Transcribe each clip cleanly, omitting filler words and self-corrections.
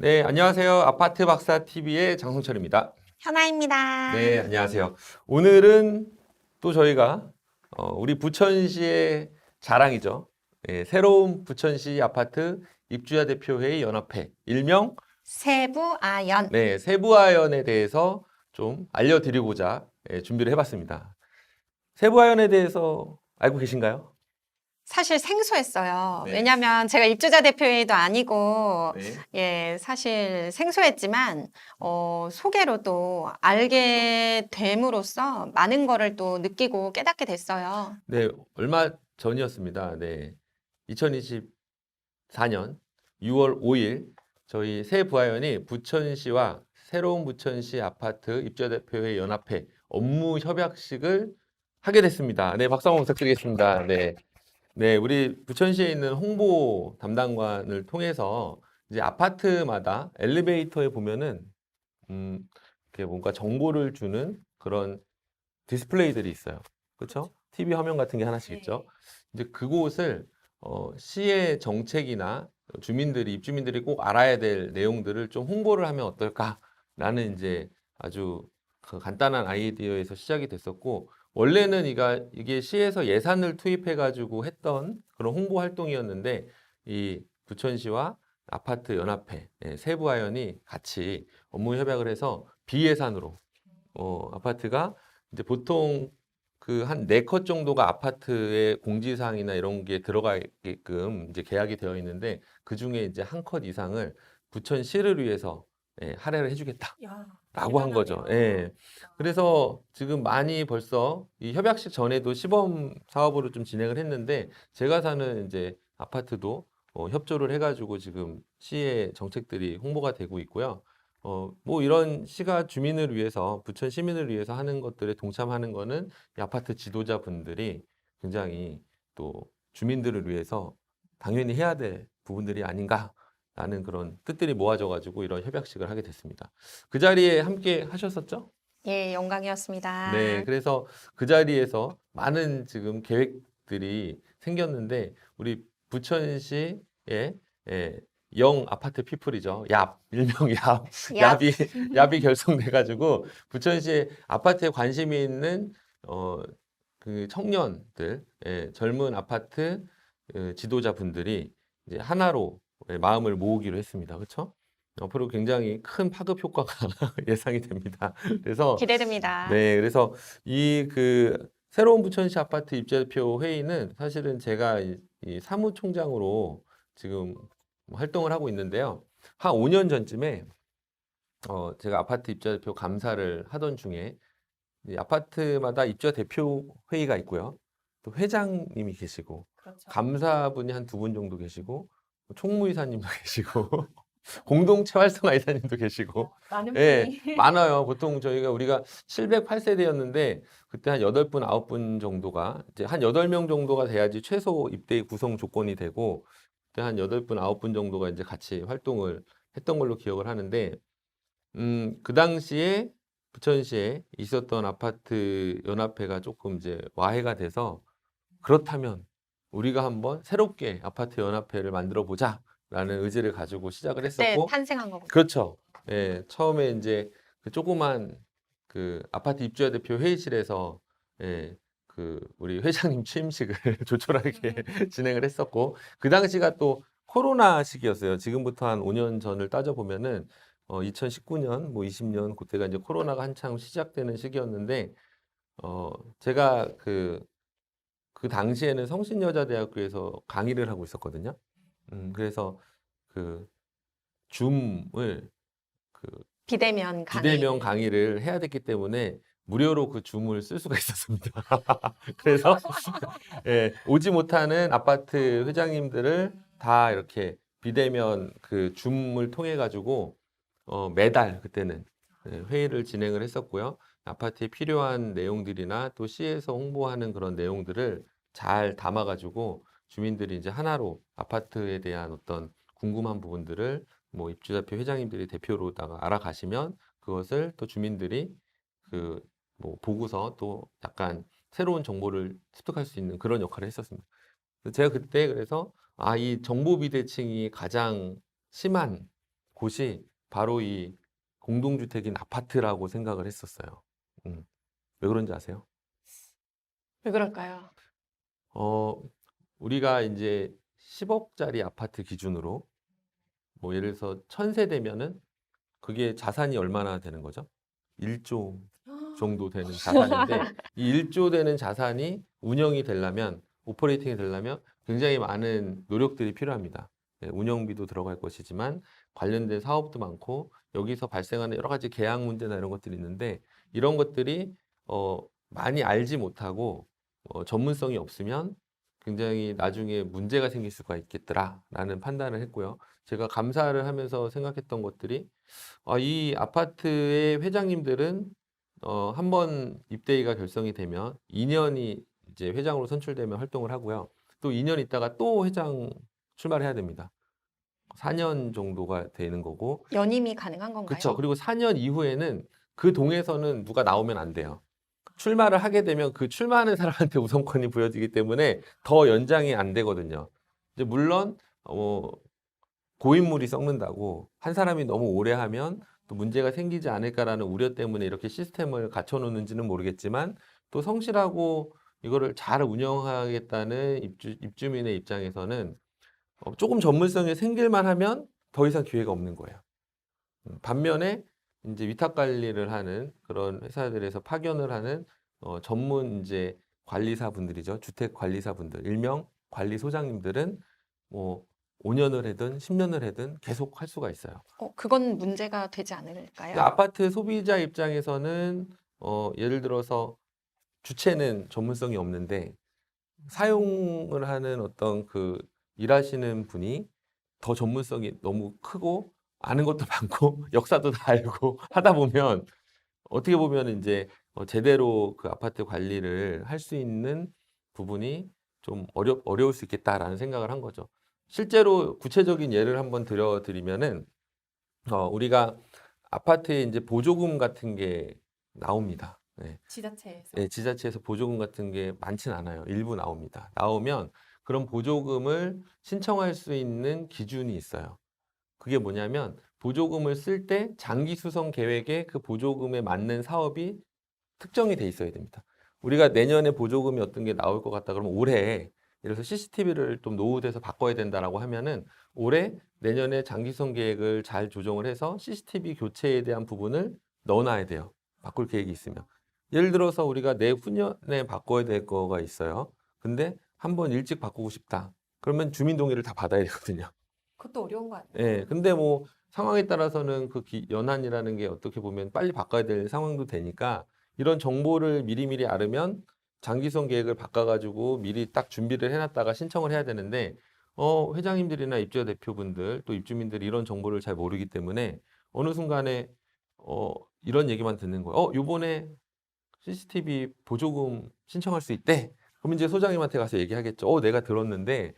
네, 안녕하세요. 아파트 박사 TV의 장성철입니다. 현아입니다. 네, 안녕하세요. 오늘은 또 저희가 우리 부천시의 자랑이죠. 네, 새로운 부천시 아파트 입주자 대표회의 연합회, 일명 세부아연. 네, 세부아연에 대해서 좀 알려드리고자 준비를 해봤습니다. 세부아연에 대해서 알고 계신가요? 사실 생소했어요. 네. 왜냐면 제가 입주자 대표회의도 아니고, 네. 사실 생소했지만, 소개로 또 알게 됨으로써 많은 거를 또 느끼고 깨닫게 됐어요. 네, 얼마 전이었습니다. 네. 2024년 6월 5일 저희 새 부하연이 부천시와 새로운 부천시 아파트 입주자대표회 연합회 업무 협약식을 하게 됐습니다. 네, 박수 한번 부탁드리겠습니다. 네. 네, 우리 부천시에 있는 홍보 담당관을 통해서 이제 아파트마다 엘리베이터에 보면은 이렇게 뭔가 정보를 주는 그런 디스플레이들이 있어요. 그렇죠? TV 화면 같은 게 하나씩 있죠. 이제 그곳을 시의 정책이나 주민들이 입주민들이 꼭 알아야 될 내용들을 좀 홍보를 하면 어떨까라는 이제 아주 그 간단한 아이디어에서 시작이 됐었고 원래는 이게 시에서 예산을 투입해 가지고 했던 그런 홍보 활동이었는데 이 부천시와 아파트 연합회 세부하연이 같이 업무 협약을 해서 비예산으로 아파트가 이제 보통 그 한 4컷 정도가 아파트의 공지사항이나 이런 게 들어가게끔 이제 계약이 되어 있는데 그 중에 이제 한 컷 이상을 부천시를 위해서 할애를 해주겠다라고 한 거죠. 예. 그래서 지금 많이 벌써 이 협약식 전에도 시범 사업으로 좀 진행을 했는데 제가 사는 이제 아파트도 협조를 해가지고 지금 시의 정책들이 홍보가 되고 있고요. 뭐 이런 시가 주민을 위해서, 부천 시민을 위해서 하는 것들에 동참하는 거는 이 아파트 지도자분들이 굉장히 또 주민들을 위해서 당연히 해야 될 부분들이 아닌가라는 그런 뜻들이 모아져가지고 이런 협약식을 하게 됐습니다. 그 자리에 함께 하셨었죠? 예, 영광이었습니다. 네, 그래서 그 자리에서 많은 지금 계획들이 생겼는데 우리 부천시의 예, 영 아파트 피플이죠. 일명 얍, 야, 얍이 결성돼가지고 부천시의 아파트에 관심이 있는 그 청년들, 젊은 아파트 지도자분들이 이제 하나로 마음을 모으기로 했습니다. 그렇죠? 앞으로 굉장히 큰 파급 효과가 예상이 됩니다. 그래서 기대됩니다. 네, 그래서 이 그 새로운 부천시 아파트 입주대표 회의는 사실은 제가 이 사무총장으로 지금 활동을 하고 있는데요. 한 5년 전쯤에 제가 아파트 입주대표 감사를 하던 중에 이 아파트마다 입주대표 회의가 있고요. 또 회장님이 계시고 그렇죠. 감사분이 한 2분 정도 계시고 총무이사님도 계시고 공동체 활성화 이사님도 계시고 많은 예, 분이. 많아요. 보통 우리가 708세대였는데 그때 한 8분, 9분 정도가 이제 한 8명 정도가 돼야지 최소 입대 구성 조건이 되고 그때 한 8분, 9분 정도가 이제 같이 활동을 했던 걸로 기억을 하는데 그 당시에 부천시에 있었던 아파트 연합회가 조금 이제 와해가 돼서 그렇다면 우리가 한번 새롭게 아파트 연합회를 만들어 보자라는 의지를 가지고 시작을 그때 했었고 탄생한 거군요. 그렇죠. 예, 처음에 이제 그 조그만 그 아파트 입주자 대표 회의실에서 그 우리 회장님 취임식을 조촐하게 진행을 했었고 그 당시가 또 코로나 시기였어요. 지금부터 한 5년 전을 따져보면은 2019년 뭐 20년 그때가 이제 코로나가 한창 시작되는 시기였는데 제가 그 당시에는 성신여자대학교에서 강의를 하고 있었거든요. 그래서 그 줌을 그 비대면 강의. 비대면 강의를 해야 됐기 때문에 무료로 그 줌을 쓸 수가 있었습니다. 그래서 오지 못하는 아파트 회장님들을 다 이렇게 비대면 그 줌을 통해 가지고 매달 그때는 회의를 진행을 했었고요. 아파트에 필요한 내용들이나 또 시에서 홍보하는 그런 내용들을 잘 담아 가지고 주민들이 이제 하나로 아파트에 대한 어떤 궁금한 부분들을 뭐 입주자표 회장님들이 대표로다가 알아가시면 그것을 또 주민들이 그 뭐 보고서 또 약간 새로운 정보를 습득할 수 있는 그런 역할을 했었습니다. 그래서 제가 그때 그래서 이 정보 비대칭이 가장 심한 곳이 바로 이 공동주택인 아파트라고 생각을 했었어요. 왜 그런지 아세요? 왜 그럴까요? 우리가 이제 10억짜리 아파트 기준으로 뭐 예를 들어서 1000세대면은 그게 자산이 얼마나 되는 거죠? 1조 정도 되는 자산인데 이 1조 되는 자산이 운영이 되려면 오퍼레이팅이 되려면 굉장히 많은 노력들이 필요합니다. 예, 운영비도 들어갈 것이지만 관련된 사업도 많고 여기서 발생하는 여러 가지 계약 문제나 이런 것들이 있는데 이런 것들이 많이 알지 못하고 전문성이 없으면 굉장히 나중에 문제가 생길 수가 있겠더라라는 판단을 했고요. 제가 감사를 하면서 생각했던 것들이 이 아파트의 회장님들은 한번 입대위가 결성이 되면 2년이 이제 회장으로 선출되면 활동을 하고요. 또 2년 있다가 또 회장 출마를 해야 됩니다. 4년 정도가 되는 거고. 연임이 가능한 건가요? 그렇죠. 그리고 4년 이후에는 그 동에서는 누가 나오면 안 돼요. 출마를 하게 되면 그 출마하는 사람한테 우선권이 부여지기 때문에 더 연장이 안 되거든요. 이제 물론 고인물이 썩는다고 한 사람이 너무 오래 하면 또 문제가 생기지 않을까라는 우려 때문에 이렇게 시스템을 갖춰놓는지는 모르겠지만 또 성실하고 이거를 잘 운영하겠다는 입주민의 입장에서는 조금 전문성이 생길만 하면 더 이상 기회가 없는 거예요. 반면에 이제 위탁 관리를 하는 그런 회사들에서 파견을 하는 전문 이제 관리사분들이죠. 주택 관리사분들, 일명 관리소장님들은 뭐 5년을 하든 10년을 하든 계속 할 수가 있어요. 그건 문제가 되지 않을까요? 그러니까 아파트 소비자 입장에서는 예를 들어서 주체는 전문성이 없는데 사용을 하는 어떤 그 일하시는 분이 더 전문성이 너무 크고 아는 것도 많고 역사도 다 알고 하다 보면 어떻게 보면 이제 제대로 그 아파트 관리를 할 수 있는 부분이 좀 어려울 수 있겠다라는 생각을 한 거죠. 실제로 구체적인 예를 한번 들어드리면은 우리가 아파트에 이제 보조금 같은 게 나옵니다. 네. 지자체에서. 네, 지자체에서 보조금 같은 게 많진 않아요. 일부 나옵니다. 나오면 그런 보조금을 신청할 수 있는 기준이 있어요. 그게 뭐냐면 보조금을 쓸 때 장기 수성 계획에 그 보조금에 맞는 사업이 특정이 돼 있어야 됩니다. 우리가 내년에 보조금이 어떤 게 나올 것 같다 그러면 올해 예를 들어서 CCTV를 좀 노후돼서 바꿔야 된다라고 하면은 올해 내년에 장기성 계획을 잘 조정을 해서 CCTV 교체에 대한 부분을 넣어놔야 돼요. 바꿀 계획이 있으면. 예를 들어서 우리가 내후년에 바꿔야 될 거가 있어요. 근데 한번 일찍 바꾸고 싶다. 그러면 주민 동의를 다 받아야 되거든요. 그것도 어려운 거 아니에요? 예, 근데 뭐 상황에 따라서는 그 연한이라는 게 어떻게 보면 빨리 바꿔야 될 상황도 되니까 이런 정보를 미리미리 알으면 장기성 계획을 바꿔가지고 미리 딱 준비를 해놨다가 신청을 해야 되는데 회장님들이나 입주자 대표분들 또 입주민들이 이런 정보를 잘 모르기 때문에 어느 순간에 이런 얘기만 듣는 거예요. 요번에 CCTV 보조금 신청할 수 있대. 그럼 이제 소장님한테 가서 얘기하겠죠. 내가 들었는데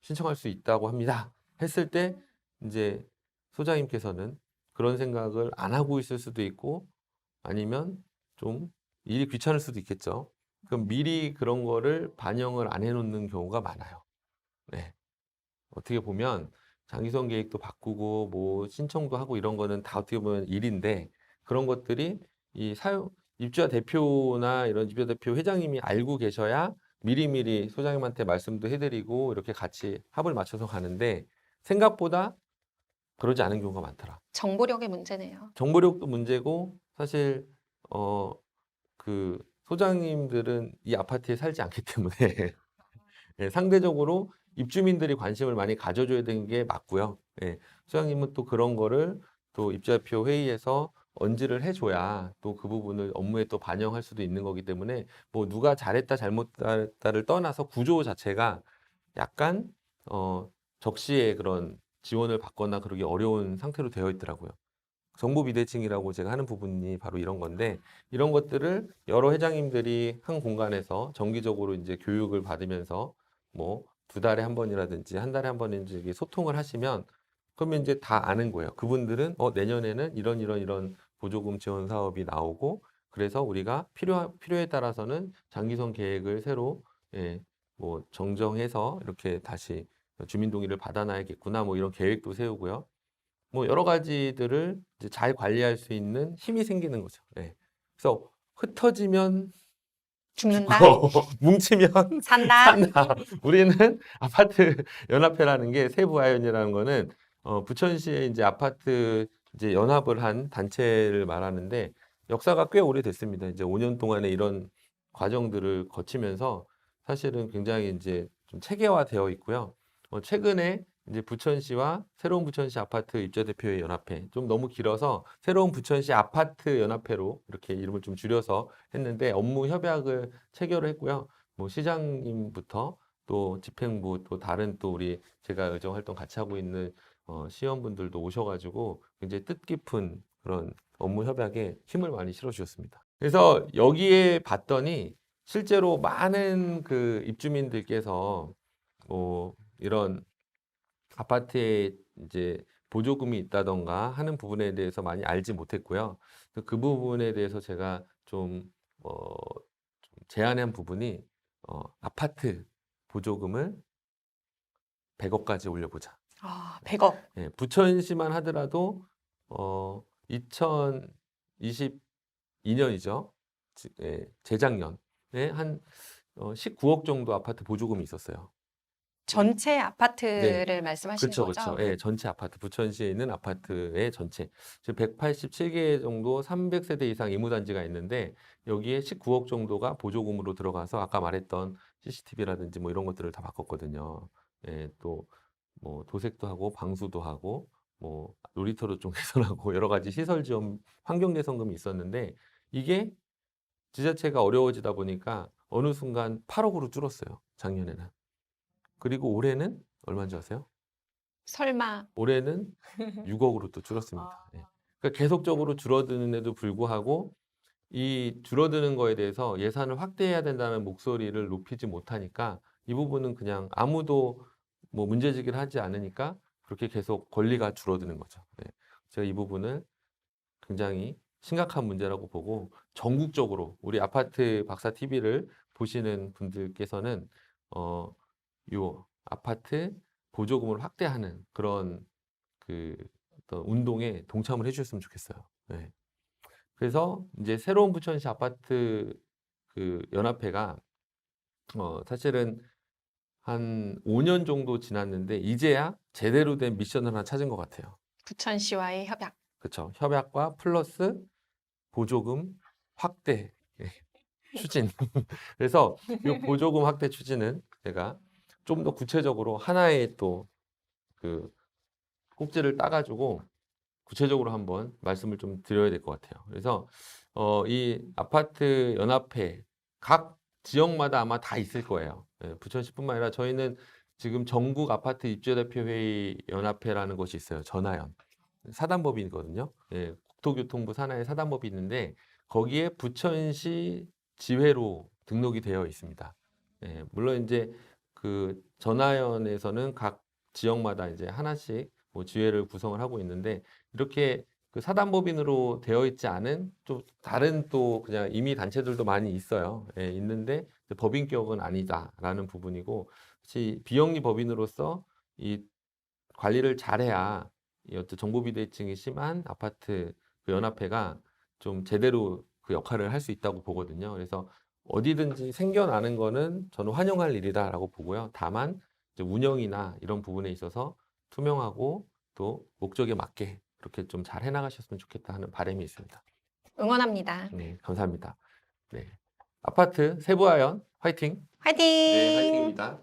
신청할 수 있다고 합니다. 했을 때 이제 소장님께서는 그런 생각을 안 하고 있을 수도 있고 아니면 좀 일이 귀찮을 수도 있겠죠. 그럼 미리 그런 거를 반영을 안 해놓는 경우가 많아요. 네. 어떻게 보면 장기성 계획도 바꾸고 뭐 신청도 하고 이런 거는 다 어떻게 보면 일인데 그런 것들이 이 입주자 대표나 이런 입주자 대표 회장님이 알고 계셔야 미리미리 소장님한테 말씀도 해드리고 이렇게 같이 합을 맞춰서 가는데 생각보다 그러지 않은 경우가 많더라. 정보력의 문제네요. 정보력도 문제고 사실 그 소장님들은 이 아파트에 살지 않기 때문에 예, 상대적으로 입주민들이 관심을 많이 가져줘야 되는 게 맞고요. 예, 소장님은 또 그런 거를 또 입주자표 회의에서 언지를 해줘야 또 그 부분을 업무에 또 반영할 수도 있는 거기 때문에 뭐 누가 잘했다 잘못했다를 떠나서 구조 자체가 약간 적시에 그런 지원을 받거나 그러기 어려운 상태로 되어 있더라고요. 정보 비대칭이라고 제가 하는 부분이 바로 이런 건데 이런 것들을 여러 회장님들이 한 공간에서 정기적으로 이제 교육을 받으면서 뭐 2달에 한 번이라든지 한 달에 한 번인지 이렇게 소통을 하시면 그러면 이제 다 아는 거예요. 그분들은 내년에는 이런 보조금 지원 사업이 나오고 그래서 우리가 필요에 따라서는 장기성 계획을 새로 뭐 정정해서 이렇게 다시 주민 동의를 받아놔야겠구나 뭐 이런 계획도 세우고요. 뭐 여러 가지들을 이제 잘 관리할 수 있는 힘이 생기는 거죠. 예. 그래서 흩어지면 죽는다. 뭉치면 산다. 산다. 우리는 아파트 연합회라는 게 세부아연이라는 거는 부천시에 이제 아파트 이제 연합을 한 단체를 말하는데 역사가 꽤 오래됐습니다. 이제 5년 동안의 이런 과정들을 거치면서 사실은 굉장히 이제 좀 체계화되어 있고요. 최근에 이제 부천시와 새로운 부천시 아파트 입주대표회 연합회, 좀 너무 길어서 새로운 부천시 아파트 연합회로 이렇게 이름을 좀 줄여서 했는데 업무 협약을 체결을 했고요. 뭐 시장님부터 또 집행부 또 다른 또 우리 제가 의정 활동 같이 하고 있는 시의원분들도 오셔가지고 굉장히 뜻깊은 그런 업무 협약에 힘을 많이 실어주셨습니다. 그래서 여기에 봤더니 실제로 많은 그 입주민들께서 뭐 이런 아파트에 이제 보조금이 있다던가 하는 부분에 대해서 많이 알지 못했고요. 그 부분에 대해서 제가 좀 제안한 부분이 아파트 보조금을 100억까지 올려보자. 100억. 예, 부천시만 하더라도 2022년이죠. 예, 재작년에 한 19억 정도 아파트 보조금이 있었어요. 전체 아파트를 네. 말씀하시는 그렇죠, 거죠? 그렇죠. 예, 전체 아파트, 부천시에 있는 아파트의 전체. 지금 187개 정도 300세대 이상 임무단지가 있는데 여기에 19억 정도가 보조금으로 들어가서 아까 말했던 CCTV라든지 뭐 이런 것들을 다 바꿨거든요. 예, 또 뭐 도색도 하고 방수도 하고 뭐 놀이터도 좀 개선하고 여러 가지 시설 지원 환경 개선금이 있었는데 이게 지자체가 어려워지다 보니까 어느 순간 8억으로 줄었어요. 작년에는. 그리고 올해는 얼마인 줄 아세요? 설마. 올해는 6억으로 또 줄었습니다. 예. 그러니까 계속적으로 줄어드는데도 불구하고 이 줄어드는 거에 대해서 예산을 확대해야 된다는 목소리를 높이지 못하니까 이 부분은 그냥 아무도 뭐 문제제기를 하지 않으니까 그렇게 계속 권리가 줄어드는 거죠. 예. 제가 이 부분을 굉장히 심각한 문제라고 보고 전국적으로 우리 아파트 박사 TV를 보시는 분들께서는 요 아파트 보조금을 확대하는 그런 그 어떤 운동에 동참을 해주셨으면 좋겠어요. 네. 그래서 이제 새로운 부천시 아파트 그 연합회가 사실은 한 5년 정도 지났는데 이제야 제대로 된 미션을 하나 찾은 것 같아요. 부천시와의 협약. 그렇죠. 협약과 플러스 보조금 확대 추진. 그래서 이 보조금 확대 추진은 제가 좀 더 구체적으로 하나의 또 그 꼭지를 따가지고 구체적으로 한번 말씀을 좀 드려야 될 것 같아요. 그래서 이 아파트 연합회 각 지역마다 아마 다 있을 거예요. 예, 부천시뿐만 아니라 저희는 지금 전국 아파트 입주대표회의 연합회라는 것이 있어요. 전하연 사단법인이거든요. 예, 국토교통부 산하의 사단법이 있는데 거기에 부천시 지회로 등록이 되어 있습니다. 예, 물론 이제 그 전하연에서는 각 지역마다 이제 하나씩 뭐 지회를 구성을 하고 있는데 이렇게 그 사단법인으로 되어 있지 않은 좀 다른 또 그냥 임의 단체들도 많이 있어요. 예, 있는데 법인격은 아니다라는 부분이고, 혹시 비영리 법인으로서 이 관리를 잘해야 이 어떤 정보비대칭이 심한 아파트 그 연합회가 좀 제대로 그 역할을 할 수 있다고 보거든요. 그래서 어디든지 생겨나는 거는 저는 환영할 일이다라고 보고요. 다만 이제 운영이나 이런 부분에 있어서 투명하고 또 목적에 맞게 그렇게 좀 잘 해나가셨으면 좋겠다 하는 바람이 있습니다. 응원합니다. 네, 감사합니다. 네, 아파트 세부하연 화이팅! 화이팅! 네, 화이팅입니다.